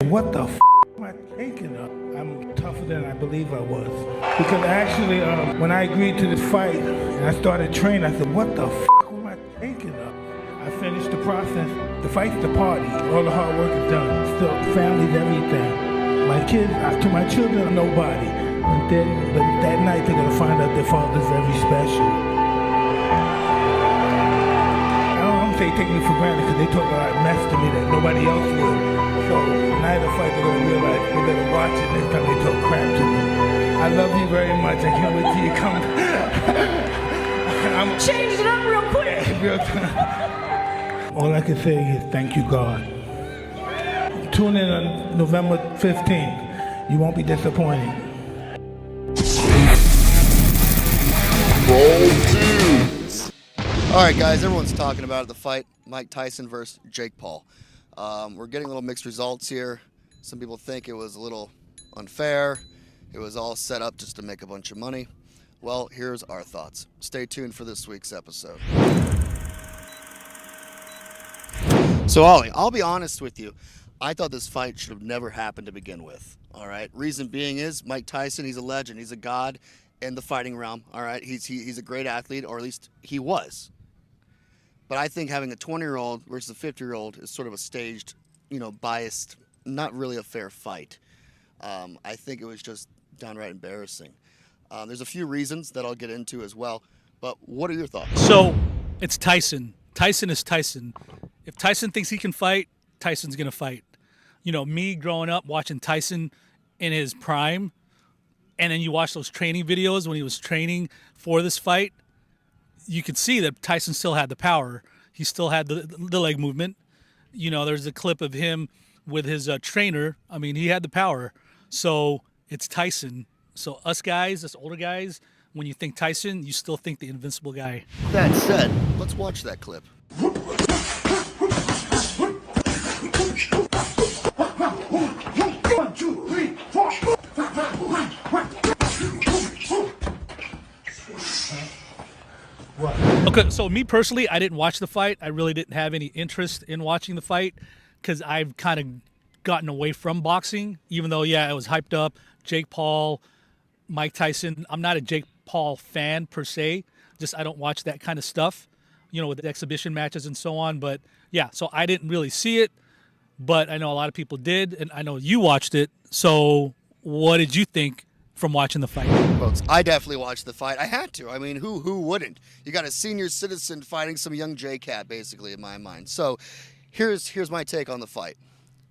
What the am I thinking of? I'm tougher than I believe I was. Because actually, when I agreed to this fight and I started training, I said, what the am I thinking of? I finished the process. The fight's the party. All the hard work is done. Still, family's everything. My kids, to my children, nobody. But that night, they're going to find out their father's very special. I don't say take me for granted because they talk a lot of mess to me that nobody else would. So the night of the fight, they're going to realize they're going to watch it next time they talk crap to me. I love you very much. I can't wait till you come. I'm changed it up real quick. All I can say is thank you, God. Tune in on November 15th. You won't be disappointed. All right, guys, everyone's talking about the fight, Mike Tyson versus Jake Paul. We're getting a little mixed results here. Some people think it was a little unfair. It was all set up just to make a bunch of money. Well, here's our thoughts. Stay tuned for this week's episode. So, Ollie, I'll be honest with you. I thought this fight should have never happened to begin with. All right. Reason being is Mike Tyson, he's a legend. He's a god in the fighting realm. All right. He's a great athlete, or at least he was. But I think having a 20-year-old versus a 50-year-old is sort of a staged, biased, not really a fair fight. I think it was just downright embarrassing. There's a few reasons that I'll get into as well. But what are your thoughts? So it's Tyson. Tyson is Tyson. If Tyson thinks he can fight, Tyson's going to fight. Me growing up watching Tyson in his prime, and then you watch those training videos when he was training for this fight, you could see that Tyson still had the power. He still had the leg movement. There's a clip of him with his trainer. I mean, he had the power. So it's Tyson. So us older guys, when you think Tyson, you still think the invincible guy. That said, let's watch that clip. One, two, three, four. Okay, so me personally, I didn't watch the fight. I really didn't have any interest in watching the fight because I've kind of gotten away from boxing, even though, it was hyped up. Jake Paul, Mike Tyson. I'm not a Jake Paul fan per se. Just I don't watch that kind of stuff, with the exhibition matches and so on. But, so I didn't really see it, but I know a lot of people did, and I know you watched it. So what did you think from watching the fight? Folks, I definitely watched the fight. I had to. I mean, who wouldn't? You got a senior citizen fighting some young J-Cat, basically, in my mind. So here's my take on the fight.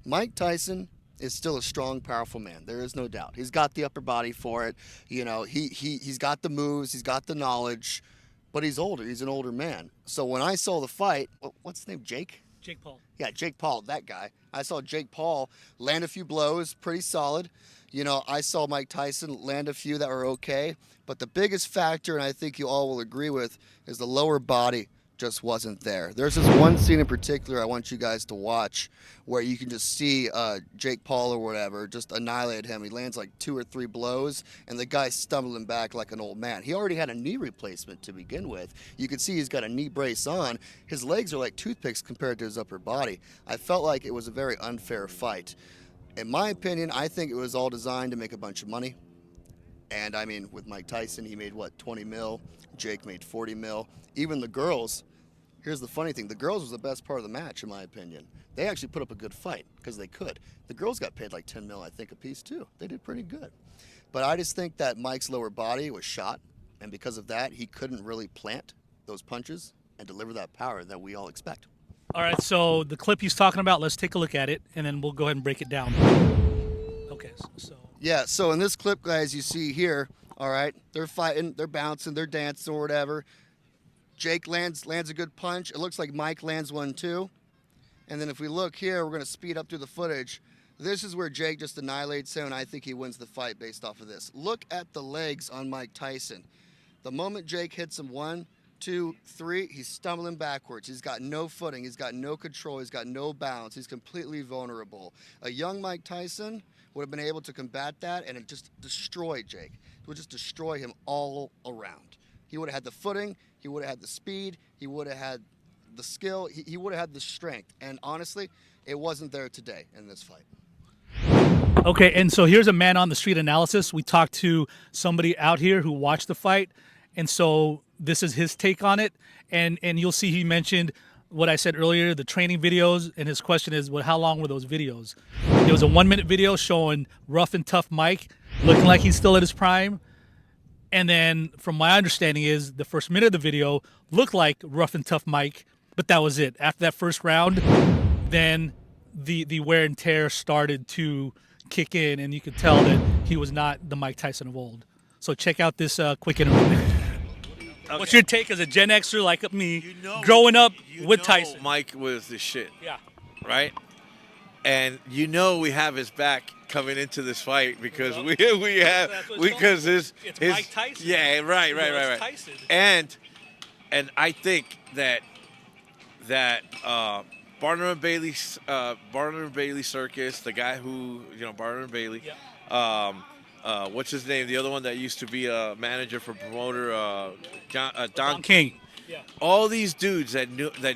Mike Tyson is still a strong, powerful man. There is no doubt. He's got the upper body for it. He's got the moves. He's got the knowledge. But he's older. He's an older man. So when I saw the fight, what's his name, Jake? Jake Paul. Yeah, Jake Paul, that guy. I saw Jake Paul land a few blows, pretty solid. I saw Mike Tyson land a few that were okay. But the biggest factor, and I think you all will agree with, is the lower body just wasn't there. There's this one scene in particular I want you guys to watch where you can just see Jake Paul or whatever just annihilate him. He lands like 2 or 3 blows, and the guy's stumbling back like an old man. He already had a knee replacement to begin with. You can see he's got a knee brace on. His legs are like toothpicks compared to his upper body. I felt like it was a very unfair fight. In my opinion, I think it was all designed to make a bunch of money. And I mean, with Mike Tyson, he made 20 mil. Jake made 40 mil. Even the girls, here's the funny thing, the girls was the best part of the match, in my opinion. They actually put up a good fight because they could. The girls got paid like 10 mil, I think, a piece too. They did pretty good. But I just think that Mike's lower body was shot, and because of that, he couldn't really plant those punches and deliver that power that we all expect. All right, so the clip he's talking about, let's take a look at it, and then we'll go ahead and break it down. Okay, so. Yeah, so in this clip, guys, you see here, all right, they're fighting, they're bouncing, they're dancing or whatever. Jake lands a good punch. It looks like Mike lands one too. And then if we look here, we're going to speed up through the footage. This is where Jake just annihilates him, and I think he wins the fight based off of this. Look at the legs on Mike Tyson. The moment Jake hits him 1, 2, 3, he's stumbling backwards. He's got no footing. He's got no control. He's got no balance. He's completely vulnerable. A young Mike Tyson would have been able to combat that, and it just destroy Jake. It would just destroy him all around. He would have had the footing. He would have had the speed. He would have had the skill. He would have had the strength. And honestly, it wasn't there today in this fight. Okay, and so here's a man on the street analysis. We talked to somebody out here who watched the fight, and so this is his take on it. And you'll see he mentioned what I said earlier, the training videos, and his question is, well, how long were those videos? There was a 1-minute video showing rough and tough Mike looking like he's still at his prime. And then from my understanding is the first minute of the video looked like rough and tough Mike, but that was it. After that first round, then the wear and tear started to kick in, and you could tell that he was not the Mike Tyson of old. So check out this quick interview. Okay. What's your take as a Gen Xer like me, growing up with Tyson? Mike was the shit. Yeah. Right? And we have his back coming into this fight because we have because his Mike Tyson. Yeah, right. Tyson. And I think that Barnum and Bailey Circus, the guy who Barnum and Bailey, what's his name? The other one that used to be a manager for promoter, Don King. Yeah. All these dudes that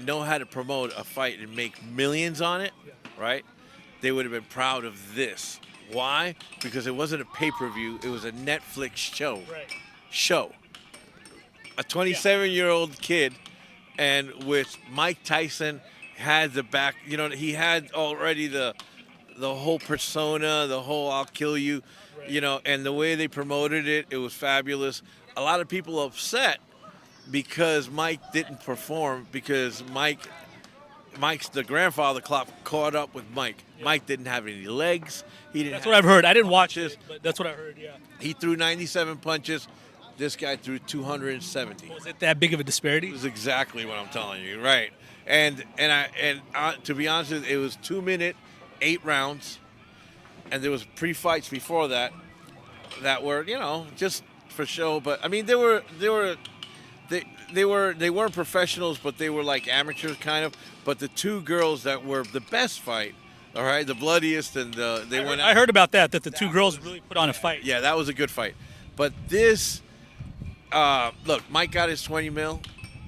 know how to promote a fight and make millions on it, right? They would have been proud of this. Why? Because it wasn't a pay-per-view. It was a Netflix show. Right. A 27-year-old kid, and with Mike Tyson had the back. He had already the whole persona, the whole "I'll kill you," right. And the way they promoted it, it was fabulous. A lot of people upset because Mike didn't perform because Mike's the grandfather clock caught up with Mike. Yeah. Mike didn't have any legs. That's what I've heard. I didn't watch this, but that's what I heard. Yeah. He threw 97 punches. This guy threw 270. Was it that big of a disparity? It was exactly what I'm telling you, right? And to be honest with you, it was 2 minute, 8 rounds, and there was pre-fights before that were just for show. But I mean, they weren't professionals, but they were like amateurs kind of. But the two girls that were the best fight, all right, the bloodiest, and I heard about that the two girls really put on a fight. Yeah, that was a good fight. But this, look, Mike got his 20 mil,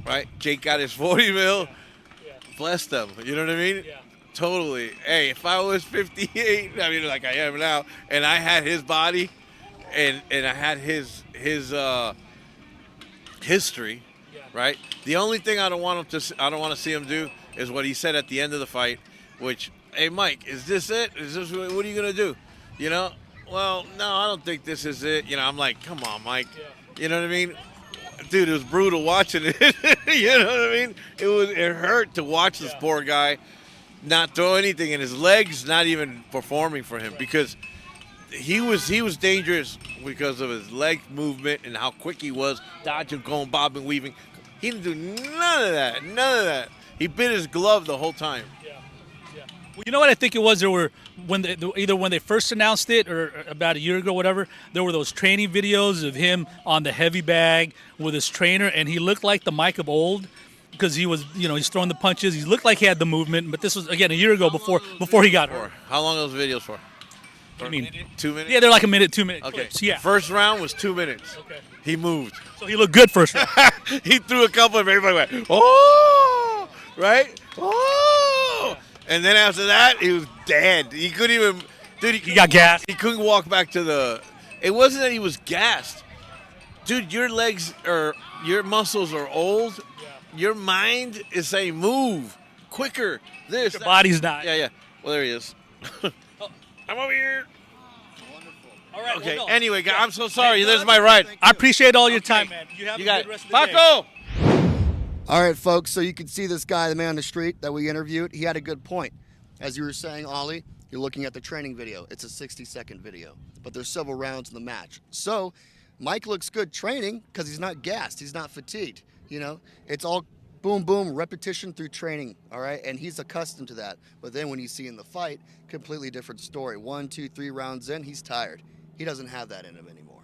right? Jake got his 40 mil. Yeah. Bless them. You know what I mean? Yeah. Totally. Hey, if I was 58, I mean, like I am now, and I had his body, and I had his history, right? The only thing I don't want to see him do is what he said at the end of the fight, which, hey, Mike, is this it? What are you gonna do? Well, no, I don't think this is it. I'm like, come on, Mike. Yeah. You know what I mean? Dude, it was brutal watching it. You know what I mean? It hurt to watch this poor guy not throw anything, and his legs not even performing for him because he was dangerous because of his leg movement and how quick he was, dodging, going, bobbing, weaving. He didn't do none of that. He bit his glove the whole time. Yeah. Well, you know what I think it was? There were either when they first announced it or about a year ago, whatever. There were those training videos of him on the heavy bag with his trainer, and he looked like the Mike of old because he was, he's throwing the punches. He looked like he had the movement, but this was again a year ago before he got hurt. How long are those videos for? I mean, 2 minutes? Yeah, they're like a minute, 2 minutes. Okay. Clips. Yeah. First round was 2 minutes. Okay. He moved. So he looked good first round. He threw a couple of everybody went, oh, right? Oh. And then after that, he was dead. He couldn't even, dude, he got gassed. He couldn't walk back to it wasn't that he was gassed. Dude, your muscles are old. Yeah. Your mind is saying, move, quicker, this. Your body's not. Yeah. Well, there he is. I'm over here. Wonderful. All right. Okay. Well, no. Anyway, guys, I'm so sorry. There's my ride. I appreciate all your time, man. You have a good rest of the day. Paco! All right, folks, so you can see this guy, the man on the street that we interviewed. He had a good point. As you were saying, Ollie, you're looking at the training video. It's a 60-second video, but there's several rounds in the match. So Mike looks good training because he's not gassed. He's not fatigued. It's all boom, boom, repetition through training, all right? And he's accustomed to that. But then when you see in the fight, completely different story. 1, 2, 3 rounds in, he's tired. He doesn't have that in him anymore.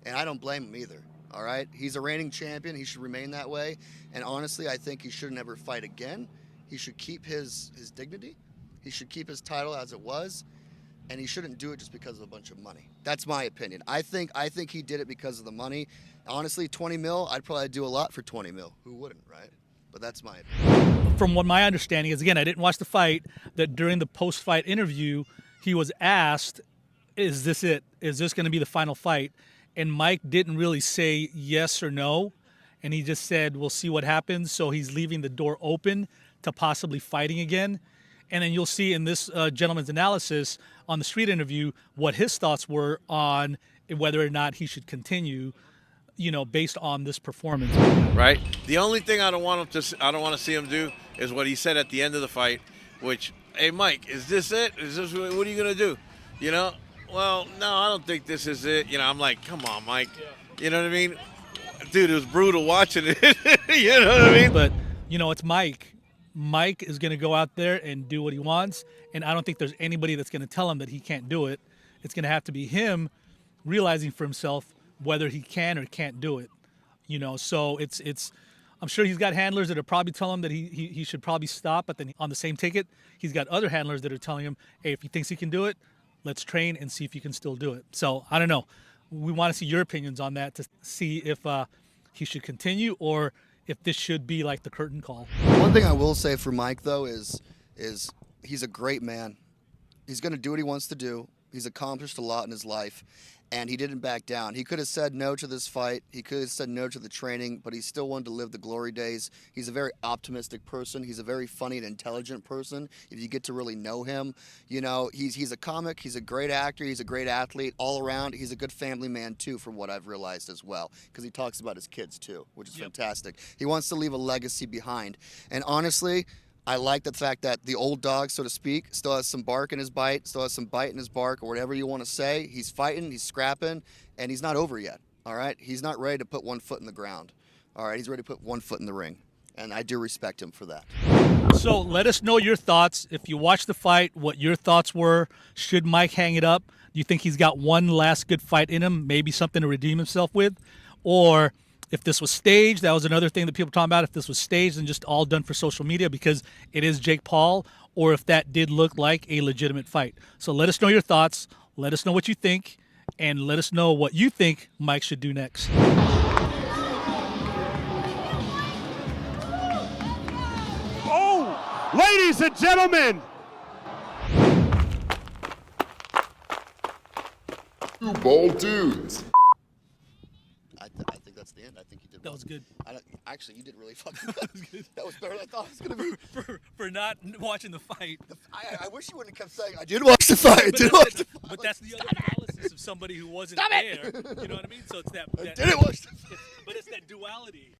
And I don't blame him either, all right? He's a reigning champion. He should remain that way. And honestly, I think he should never fight again. He should keep his dignity. He should keep his title as it was. And he shouldn't do it just because of a bunch of money. That's my opinion. I think he did it because of the money. Honestly, 20 mil, I'd probably do a lot for 20 mil. Who wouldn't, right? But that's my opinion. From what my understanding is, again, I didn't watch the fight, that during the post-fight interview, he was asked is this it? Is this going to be the final fight? And Mike didn't really say yes or no, and he just said, we'll see what happens. So he's leaving the door open to possibly fighting again. And then you'll see in this gentleman's analysis on the street interview what his thoughts were on whether or not he should continue, based on this performance. Right. The only thing I don't want to see him do is what he said at the end of the fight, which, hey, Mike, is this it? What are you gonna do? Well, no, I don't think this is it. I'm like, come on, Mike. Yeah. You know what I mean? Dude, it was brutal watching it. You know what I mean? But it's Mike. Mike is going to go out there and do what he wants, and I don't think there's anybody that's going to tell him that he can't do it. It's going to have to be him realizing for himself whether he can or can't do it. So it's. I'm sure he's got handlers that are probably telling him that he should probably stop, but then on the same ticket, he's got other handlers that are telling him, hey, if he thinks he can do it, let's train and see if you can still do it. So I don't know. We want to see your opinions on that to see if he should continue or if this should be like the curtain call. One thing I will say for Mike, though, is he's a great man. He's going to do what he wants to do. He's accomplished a lot in his life, and he didn't back down. He could have said no to this fight. He could have said no to the training, but he still wanted to live the glory days. He's a very optimistic person. He's a very funny and intelligent person. If you get to really know him, he's a comic. He's a great actor. He's a great athlete all around. He's a good family man, too, from what I've realized as well, because he talks about his kids, too, which is fantastic. He wants to leave a legacy behind. And honestly, I like the fact that the old dog, so to speak, still has some bark in his bite, still has some bite in his bark, or whatever you want to say. He's fighting, he's scrapping, and he's not over yet, all right? He's not ready to put one foot in the ground, all right? He's ready to put one foot in the ring, and I do respect him for that. So let us know your thoughts. If you watched the fight, what your thoughts were. Should Mike hang it up? Do you think he's got one last good fight in him, maybe something to redeem himself with? Or if this was staged, that was another thing that people were talking about, if this was staged and just all done for social media because it is Jake Paul, or if that did look like a legitimate fight. So let us know your thoughts. Let us know what you think, and let us know what you think Mike should do next. Oh, ladies and gentlemen. Two bald dudes. I think that's the end. I think you did. That was good. Actually, you did really fucking good. That was better than I thought it was going to be. For not watching the fight. I wish you wouldn't have kept saying, I did watch the fight. But that's the other analysis of somebody who wasn't there. You know what I mean? So it's that. I didn't watch the fight. But it's that duality.